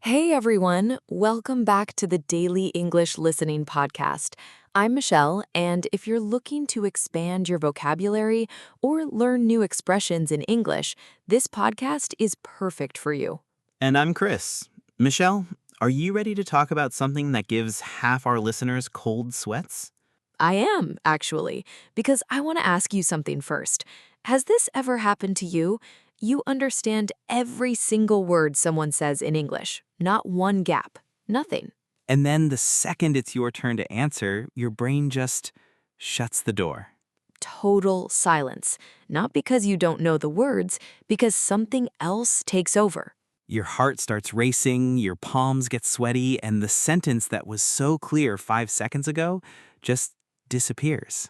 Hey everyone, welcome back to the Daily English Listening Podcast. I'm Michelle, and if you're looking to expand your vocabulary or learn new expressions in English, this podcast is perfect for you. And I'm Chris. Michelle, are you ready to talk about something that gives half our listeners cold sweats? I am, actually, because I want to ask you something first. Has this ever happened to you? You understand every single word someone says in English, not one gap, nothing. And then the second it's your turn to answer, your brain just shuts the door. Total silence. Not because you don't know the words, because something else takes over. Your heart starts racing, your palms get sweaty, and the sentence that was so clear 5 seconds ago just disappears.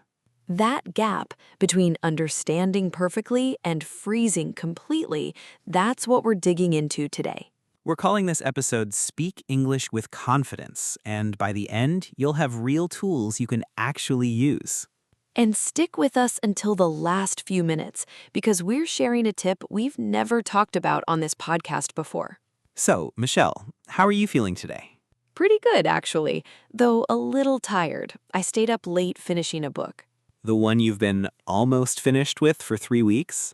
That gap between understanding perfectly and freezing completely, that's what we're digging into today. We're calling this episode Speak English with Confidence, and by the end, you'll have real tools you can actually use. And stick with us until the last few minutes, because we're sharing a tip we've never talked about on this podcast before. So, Michelle, how are you feeling today? Pretty good, actually, though a little tired. I stayed up late finishing a book. The one you've been almost finished with for 3 weeks?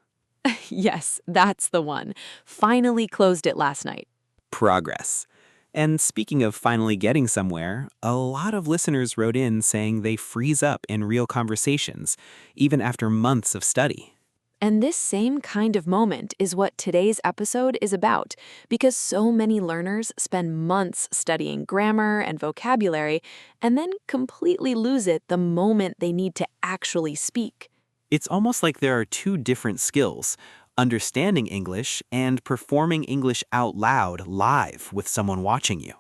Yes, that's the one. Finally closed it last night. Progress. And speaking of finally getting somewhere, a lot of listeners wrote in saying they freeze up in real conversations, even after months of study. And this same kind of moment is what today's episode is about, because so many learners spend months studying grammar and vocabulary and then completely lose it the moment they need to actually speak. It's almost like there are two different skills: understanding English and performing English out loud live with someone watching you.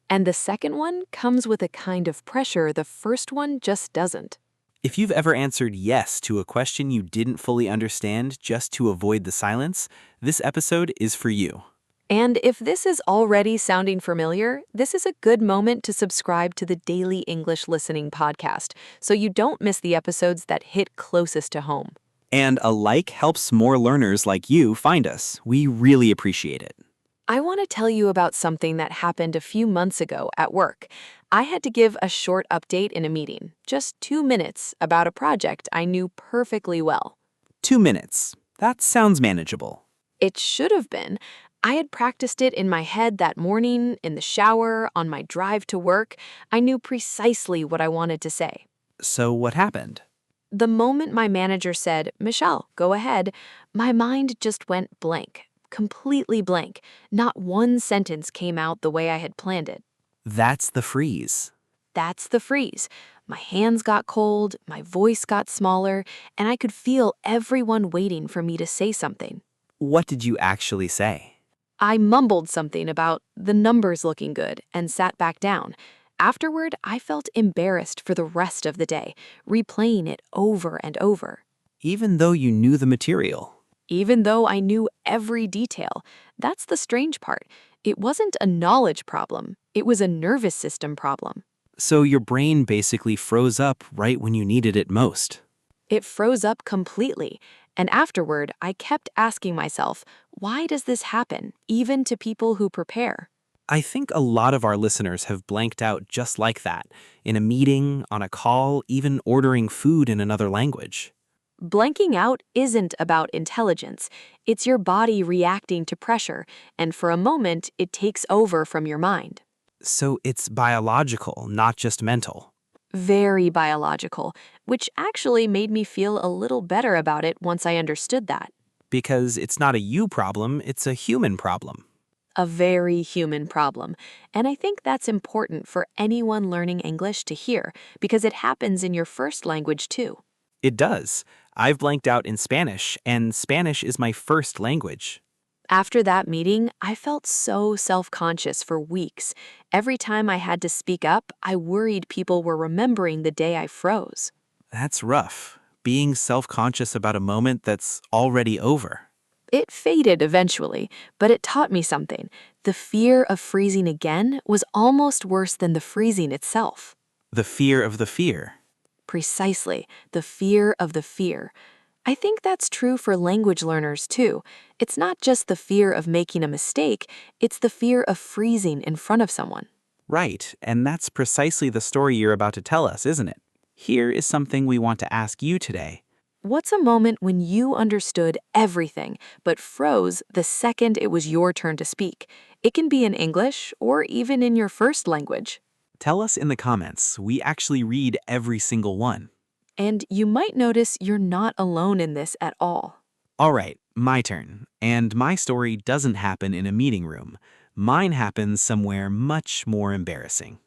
And the second one comes with a kind of pressure the first one just doesn't. If you've ever answered yes to a question you didn't fully understand just to avoid the silence, this episode is for you. And if this is already sounding familiar, this is a good moment to subscribe to the Daily English Listening Podcast so you don't miss the episodes that hit closest to home. And a like helps more learners like you find us. We really appreciate it. I want to tell you about something that happened a few months ago at work. I had to give a short update in a meeting, just 2 minutes, about a project I knew perfectly well. 2 minutes. That sounds manageable. It should have been. I had practiced it in my head that morning, in the shower, on my drive to work. I knew precisely what I wanted to say. So what happened? The moment my manager said, "Michelle, go ahead," my mind just went blank, completely blank. Not one sentence came out the way I had planned it. That's the freeze. That's the freeze. My hands got cold, my voice got smaller, and I could feel everyone waiting for me to say something. What did you actually say? I mumbled something about the numbers looking good and sat back down. Afterward, I felt embarrassed for the rest of the day, replaying it over and over. Even though you knew the material. Even though I knew every detail, that's the strange part. It wasn't a knowledge problem. It was a nervous system problem. So your brain basically froze up right when you needed it most. It froze up completely. And afterward, I kept asking myself, why does this happen, even to people who prepare? I think a lot of our listeners have blanked out just like that, in a meeting, on a call, even ordering food in another language. Blanking out isn't about intelligence. It's your body reacting to pressure, and for a moment, it takes over from your mind. So it's biological, not just mental. Very biological, which actually made me feel a little better about it once I understood that. Because it's not a you problem, it's a human problem. A very human problem. And I think that's important for anyone learning English to hear, because it happens in your first language too. It does. I've blanked out in Spanish, and Spanish is my first language. After that meeting, I felt so self-conscious for weeks. Every time I had to speak up, I worried people were remembering the day I froze. That's rough, being self-conscious about a moment that's already over. It faded eventually, but it taught me something. The fear of freezing again was almost worse than the freezing itself. The fear of the fear. Precisely, the fear of the fear. I think that's true for language learners too. It's not just the fear of making a mistake, it's the fear of freezing in front of someone. Right, and that's precisely the story you're about to tell us, isn't it? Here is something we want to ask you today. What's a moment when you understood everything but froze the second it was your turn to speak? It can be in English or even in your first language. Tell us in the comments. We actually read every single one. And you might notice you're not alone in this at all. All right, my turn. And my story doesn't happen in a meeting room. Mine happens somewhere much more embarrassing.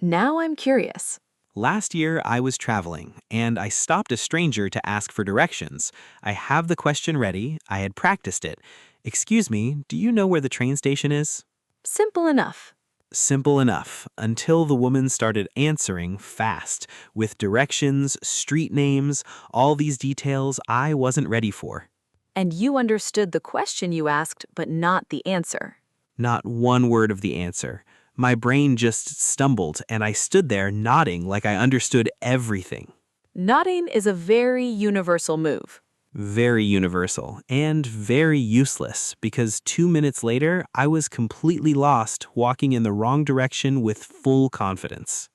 Now I'm curious. Last year, I was traveling, and I stopped a stranger to ask for directions. I have the question ready. I had practiced it. Excuse me, do you know where the train station is? Simple enough. Simple enough, until the woman started answering fast, with directions, street names, all these details I wasn't ready for. And you understood the question you asked, but not the answer. Not one word of the answer. My brain just stumbled, and I stood there nodding like I understood everything. Nodding is a very universal move. Very universal, and very useless, because 2 minutes later, I was completely lost, walking in the wrong direction with full confidence.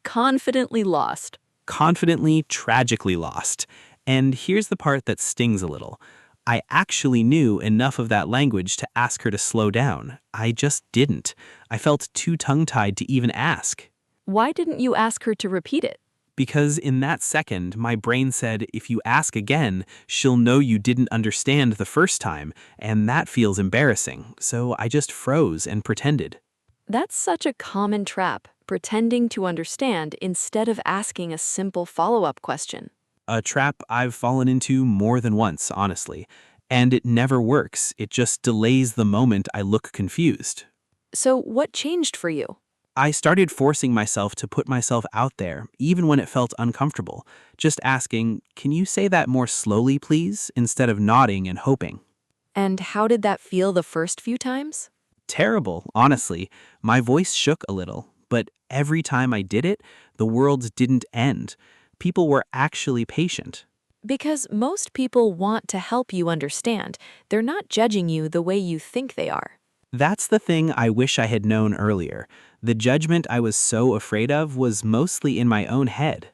Confidently lost. Confidently, tragically lost. And here's the part that stings a little. I actually knew enough of that language to ask her to slow down. I just didn't. I felt too tongue-tied to even ask. Why didn't you ask her to repeat it? Because in that second, my brain said, if you ask again, she'll know you didn't understand the first time, and that feels embarrassing. So I just froze and pretended. That's such a common trap, pretending to understand instead of asking a simple follow-up question. A trap I've fallen into more than once, honestly. And it never works. It just delays the moment I look confused. So what changed for you? I started forcing myself to put myself out there, even when it felt uncomfortable. Just asking, can you say that more slowly, please? Instead of nodding and hoping. And how did that feel the first few times? Terrible, honestly. My voice shook a little, but every time I did it, the world didn't end. People were actually patient. Because most people want to help you understand. They're not judging you the way you think they are. That's the thing I wish I had known earlier. The judgment I was so afraid of was mostly in my own head.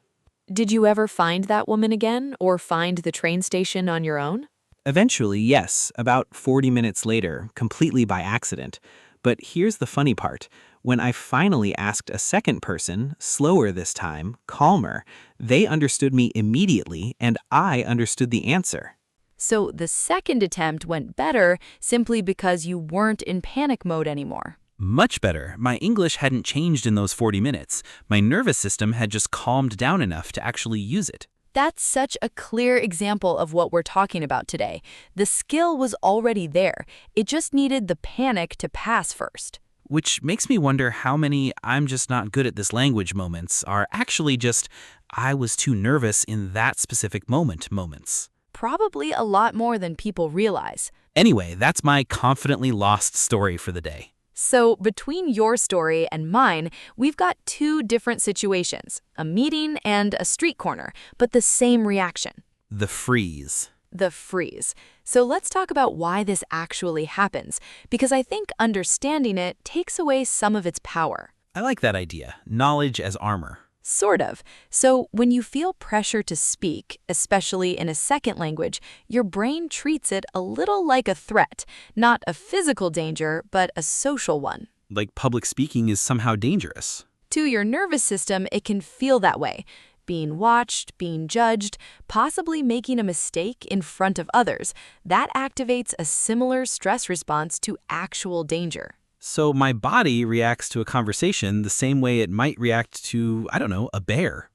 Did you ever find that woman again or find the train station on your own? Eventually, yes, about 40 minutes later, completely by accident. But here's the funny part. When I finally asked a second person, slower this time, calmer, they understood me immediately and I understood the answer. So the second attempt went better simply because you weren't in panic mode anymore. Much better. My English hadn't changed in those 40 minutes. My nervous system had just calmed down enough to actually use it. That's such a clear example of what we're talking about today. The skill was already there. It just needed the panic to pass first. Which makes me wonder how many I'm just not good at this language moments are actually just I was too nervous in that specific moments. Probably a lot more than people realize. Anyway, that's my confidently lost story for the day. So between your story and mine, we've got two different situations, a meeting and a street corner, but the same reaction. The freeze. The freeze. So let's talk about why this actually happens, because I think understanding it takes away some of its power. I like that idea. Knowledge as armor. Sort of. So when you feel pressure to speak, especially in a second language, your brain treats it a little like a threat, not a physical danger, but a social one. Like public speaking is somehow dangerous. To your nervous system, it can feel that way. Being watched, being judged, possibly making a mistake in front of others, that activates a similar stress response to actual danger. So my body reacts to a conversation the same way it might react to, I don't know, a bear.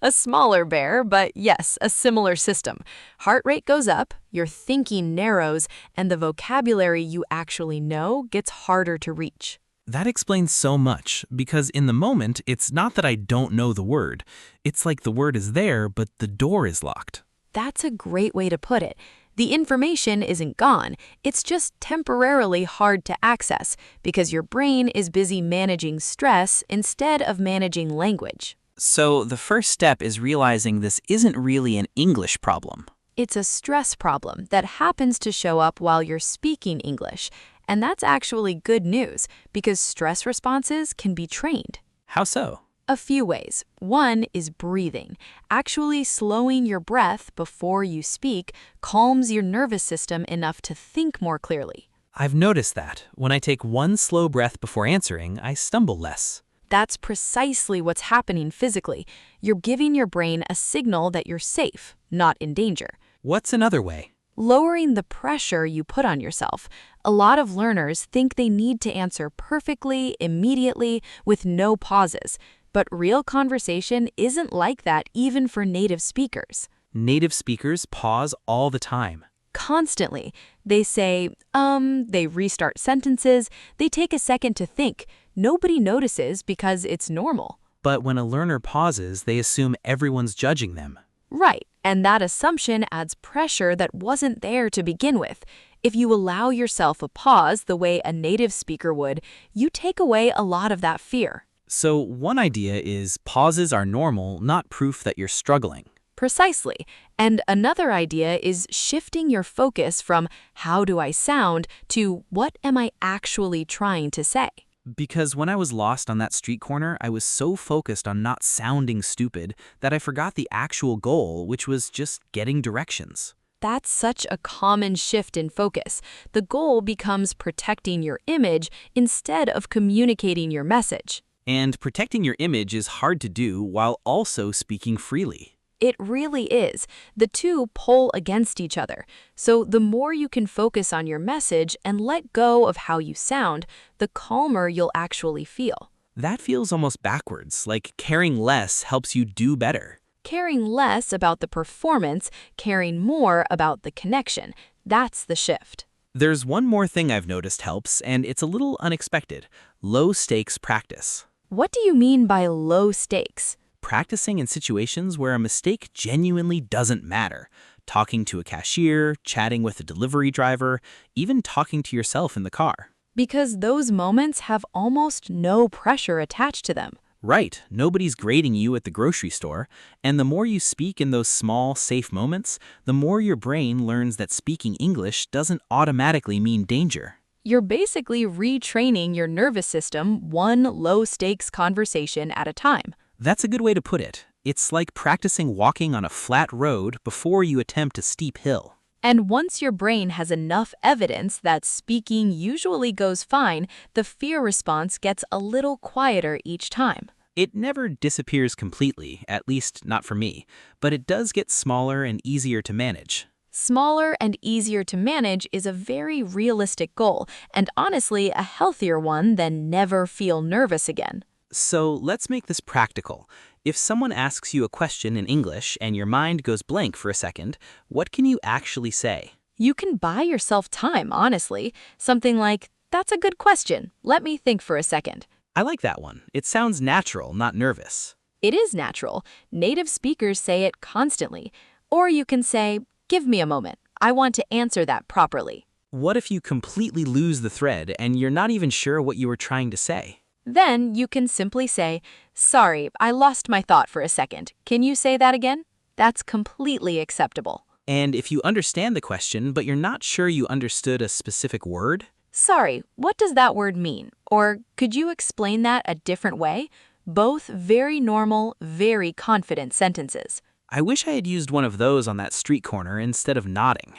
A smaller bear, but yes, a similar system. Heart rate goes up, your thinking narrows, and the vocabulary you actually know gets harder to reach. That explains so much, because in the moment, it's not that I don't know the word. It's like the word is there, but the door is locked. That's a great way to put it. The information isn't gone, it's just temporarily hard to access because your brain is busy managing stress instead of managing language. So the first step is realizing this isn't really an English problem. It's a stress problem that happens to show up while you're speaking English. And that's actually good news because stress responses can be trained. How so? A few ways. One is breathing. Actually slowing your breath before you speak calms your nervous system enough to think more clearly. I've noticed that. When I take one slow breath before answering, I stumble less. That's precisely what's happening physically. You're giving your brain a signal that you're safe, not in danger. What's another way? Lowering the pressure you put on yourself. A lot of learners think they need to answer perfectly, immediately, with no pauses. But real conversation isn't like that even for native speakers. Native speakers pause all the time. Constantly. They say, they restart sentences, they take a second to think. Nobody notices because it's normal. But when a learner pauses, they assume everyone's judging them. Right, and that assumption adds pressure that wasn't there to begin with. If you allow yourself a pause the way a native speaker would, you take away a lot of that fear. So one idea is pauses are normal, not proof that you're struggling. Precisely. And another idea is shifting your focus from how do I sound to what am I actually trying to say? Because when I was lost on that street corner, I was so focused on not sounding stupid that I forgot the actual goal, which was just getting directions. That's such a common shift in focus. The goal becomes protecting your image instead of communicating your message. And protecting your image is hard to do while also speaking freely. It really is. The two pull against each other. So the more you can focus on your message and let go of how you sound, the calmer you'll actually feel. That feels almost backwards, like caring less helps you do better. Caring less about the performance, caring more about the connection. That's the shift. There's one more thing I've noticed helps, and it's a little unexpected. Low-stakes practice. What do you mean by low stakes? Practicing in situations where a mistake genuinely doesn't matter. Talking to a cashier, chatting with a delivery driver, even talking to yourself in the car. Because those moments have almost no pressure attached to them. Right, nobody's grading you at the grocery store, and the more you speak in those small, safe moments, the more your brain learns that speaking English doesn't automatically mean danger. You're basically retraining your nervous system one low-stakes conversation at a time. That's a good way to put it. It's like practicing walking on a flat road before you attempt a steep hill. And once your brain has enough evidence that speaking usually goes fine, the fear response gets a little quieter each time. It never disappears completely, at least not for me, but it does get smaller and easier to manage. Smaller and easier to manage is a very realistic goal, and honestly a healthier one than never feel nervous again. So let's make this practical. If someone asks you a question in English and your mind goes blank for a second, what can you actually say? You can buy yourself time, honestly. Something like, "That's a good question. Let me think for a second." I like that one. It sounds natural, not nervous. It is natural. Native speakers say it constantly. Or you can say, "Give me a moment. I want to answer that properly." What if you completely lose the thread and you're not even sure what you were trying to say? Then you can simply say, "Sorry, I lost my thought for a second. Can you say that again?" That's completely acceptable. And if you understand the question, but you're not sure you understood a specific word? "Sorry, what does that word mean?" Or "Could you explain that a different way?" Both very normal, very confident sentences. I wish I had used one of those on that street corner instead of nodding.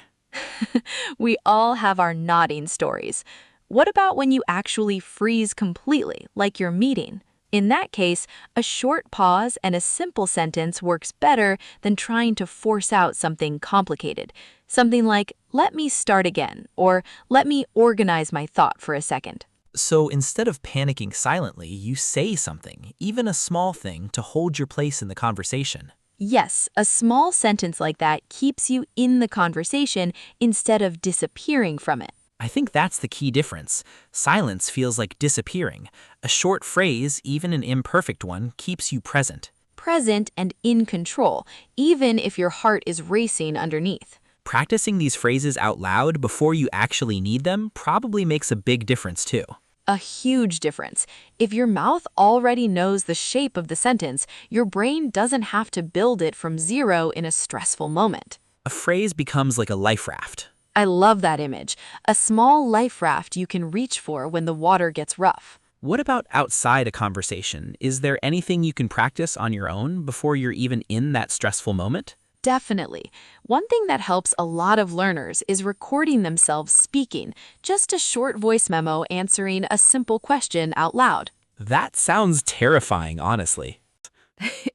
We all have our nodding stories. What about when you actually freeze completely, like you're meeting? In that case, a short pause and a simple sentence works better than trying to force out something complicated. Something like, "Let me start again," or "Let me organize my thought for a second." So instead of panicking silently, you say something, even a small thing, to hold your place in the conversation. Yes, a small sentence like that keeps you in the conversation instead of disappearing from it. I think that's the key difference. Silence feels like disappearing. A short phrase, even an imperfect one, keeps you present. Present and in control, even if your heart is racing underneath. Practicing these phrases out loud before you actually need them probably makes a big difference too. A huge difference. If your mouth already knows the shape of the sentence, your brain doesn't have to build it from zero in a stressful moment. A phrase becomes like a life raft. I love that image. A small life raft you can reach for when the water gets rough. What about outside a conversation? Is there anything you can practice on your own before you're even in that stressful moment? Definitely. One thing that helps a lot of learners is recording themselves speaking, just a short voice memo answering a simple question out loud. That sounds terrifying, honestly.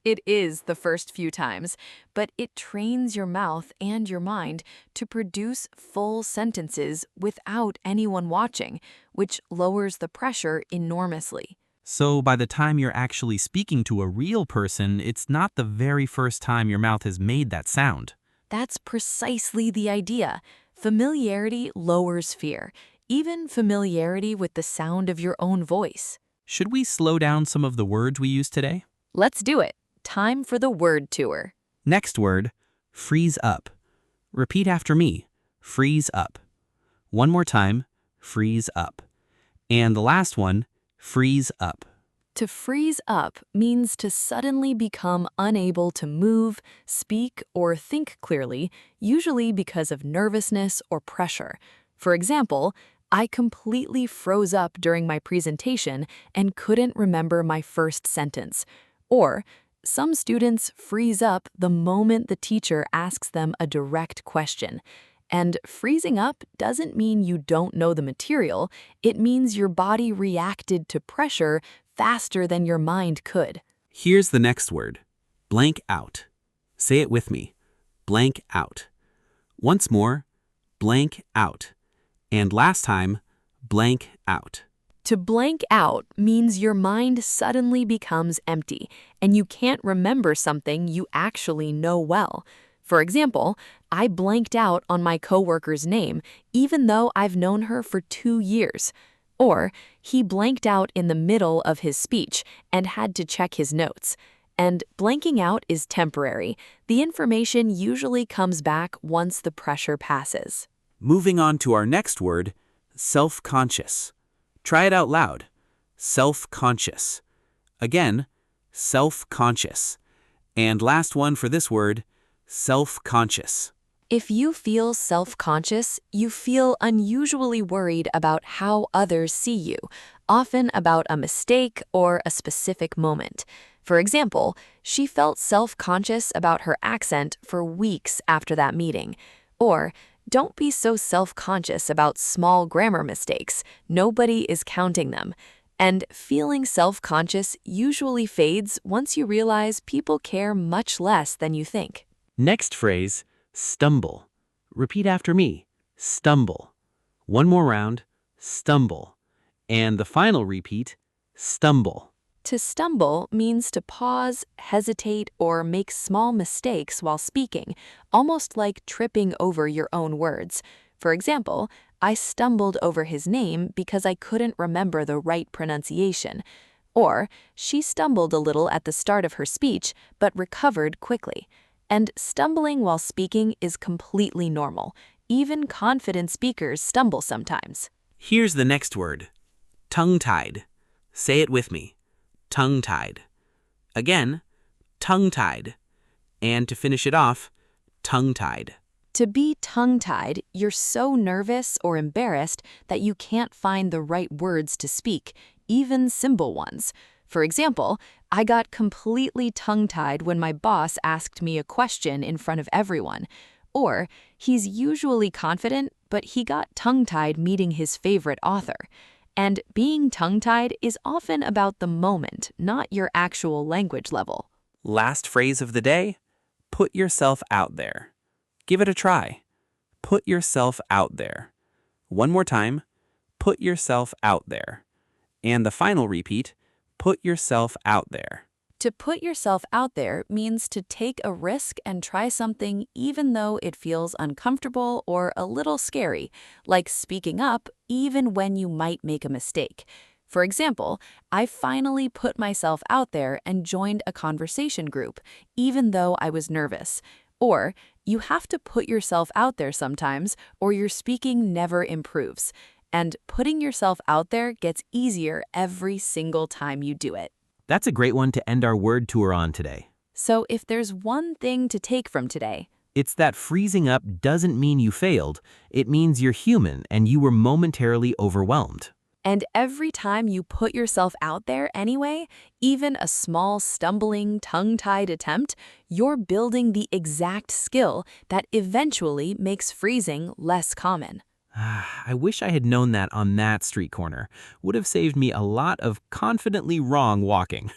It is the first few times, but it trains your mouth and your mind to produce full sentences without anyone watching, which lowers the pressure enormously. So by the time you're actually speaking to a real person, it's not the very first time your mouth has made that sound. That's precisely the idea. Familiarity lowers fear, even familiarity with the sound of your own voice. Should we slow down some of the words we use today? Let's do it. Time for the word tour. Next word, freeze up. Repeat after me, freeze up. One more time, freeze up. And the last one, freeze up. To freeze up means to suddenly become unable to move, speak, or think clearly, usually because of nervousness or pressure. For example, I completely froze up during my presentation and couldn't remember my first sentence. Or, some students freeze up the moment the teacher asks them a direct question. And freezing up doesn't mean you don't know the material, it means your body reacted to pressure faster than your mind could. Here's the next word, blank out. Say it with me, blank out. Once more, blank out. And last time, blank out. To blank out means your mind suddenly becomes empty, and you can't remember something you actually know well. For example, I blanked out on my coworker's name, even though I've known her for 2 years. Or, he blanked out in the middle of his speech and had to check his notes. And blanking out is temporary. The information usually comes back once the pressure passes. Moving on to our next word, self-conscious. Try it out loud. Self-conscious. Again, self-conscious. And last one for this word, self-conscious. If you feel self-conscious, you feel unusually worried about how others see you, often about a mistake or a specific moment. For example, she felt self-conscious about her accent for weeks after that meeting. Or, don't be so self-conscious about small grammar mistakes. Nobody is counting them. And feeling self-conscious usually fades once you realize people care much less than you think. Next phrase, stumble. Repeat after me, stumble. One more round, stumble. And the final repeat, stumble. To stumble means to pause, hesitate, or make small mistakes while speaking, almost like tripping over your own words. For example, I stumbled over his name because I couldn't remember the right pronunciation. Or, she stumbled a little at the start of her speech, but recovered quickly. And stumbling while speaking is completely normal. Even confident speakers stumble sometimes. Here's the next word, tongue-tied. Say it with me, tongue-tied. Again, tongue-tied. And to finish it off, tongue-tied. To be tongue-tied, you're so nervous or embarrassed that you can't find the right words to speak, even simple ones. For example, I got completely tongue-tied when my boss asked me a question in front of everyone. Or, he's usually confident, but he got tongue-tied meeting his favorite author. And being tongue-tied is often about the moment, not your actual language level. Last phrase of the day, put yourself out there. Give it a try. Put yourself out there. One more time, put yourself out there. And the final repeat, put yourself out there. To put yourself out there means to take a risk and try something even though it feels uncomfortable or a little scary, like speaking up even when you might make a mistake. For example, I finally put myself out there and joined a conversation group, even though I was nervous. Or, you have to put yourself out there sometimes, or your speaking never improves. and putting yourself out there gets easier every single time you do it. That's a great one to end our word tour on today. So if there's one thing to take from today, It's that freezing up doesn't mean you failed. It means you're human and you were momentarily overwhelmed. and every time you put yourself out there anyway, even a small stumbling, tongue-tied attempt, you're building the exact skill that eventually makes freezing less common. I wish I had known that on that street corner. Would have saved me a lot of confidently wrong walking.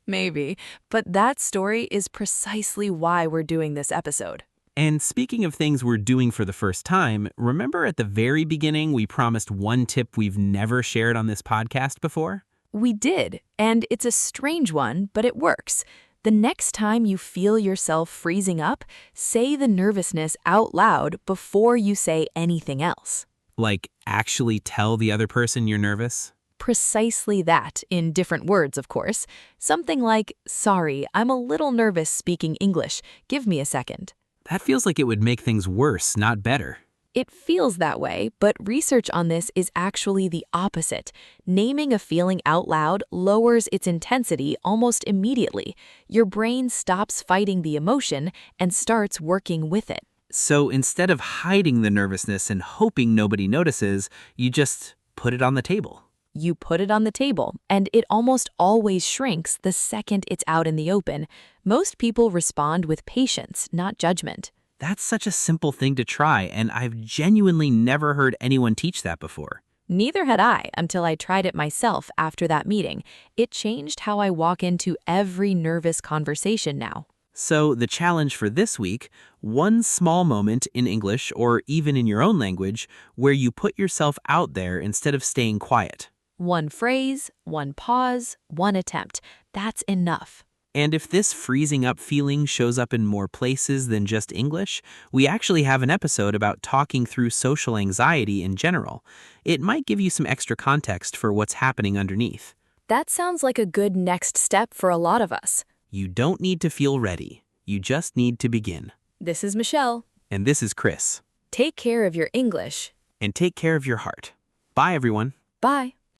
Maybe, but that story is precisely why we're doing this episode. And speaking of things we're doing for the first time, remember at the very beginning we promised one tip we've never shared on this podcast before? We did, and it's a strange one, but it works. The next time you feel yourself freezing up, say the nervousness out loud before you say anything else. Like, actually tell the other person you're nervous? Precisely that, in different words, of course. Something like, "Sorry, I'm a little nervous speaking English. Give me a second." That feels like it would make things worse, not better. It feels that way, but research on this is actually the opposite. Naming a feeling out loud lowers its intensity almost immediately. Your brain stops fighting the emotion and starts working with it. So instead of hiding the nervousness and hoping nobody notices, you just put it on the table. You put it on the table, and it almost always shrinks the second it's out in the open. Most people respond with patience, not judgment. That's such a simple thing to try, and I've genuinely never heard anyone teach that before. Neither had I until I tried it myself after that meeting. It changed how I walk into every nervous conversation now. So the challenge for this week, one small moment in English or even in your own language where you put yourself out there instead of staying quiet. One phrase, one pause, one attempt. That's enough. And if this freezing up feeling shows up in more places than just English, we actually have an episode about talking through social anxiety in general. It might give you some extra context for what's happening underneath. That sounds like a good next step for a lot of us. You don't need to feel ready. You just need to begin. This is Michelle. And this is Chris. Take care of your English. And take care of your heart. Bye, everyone. Bye.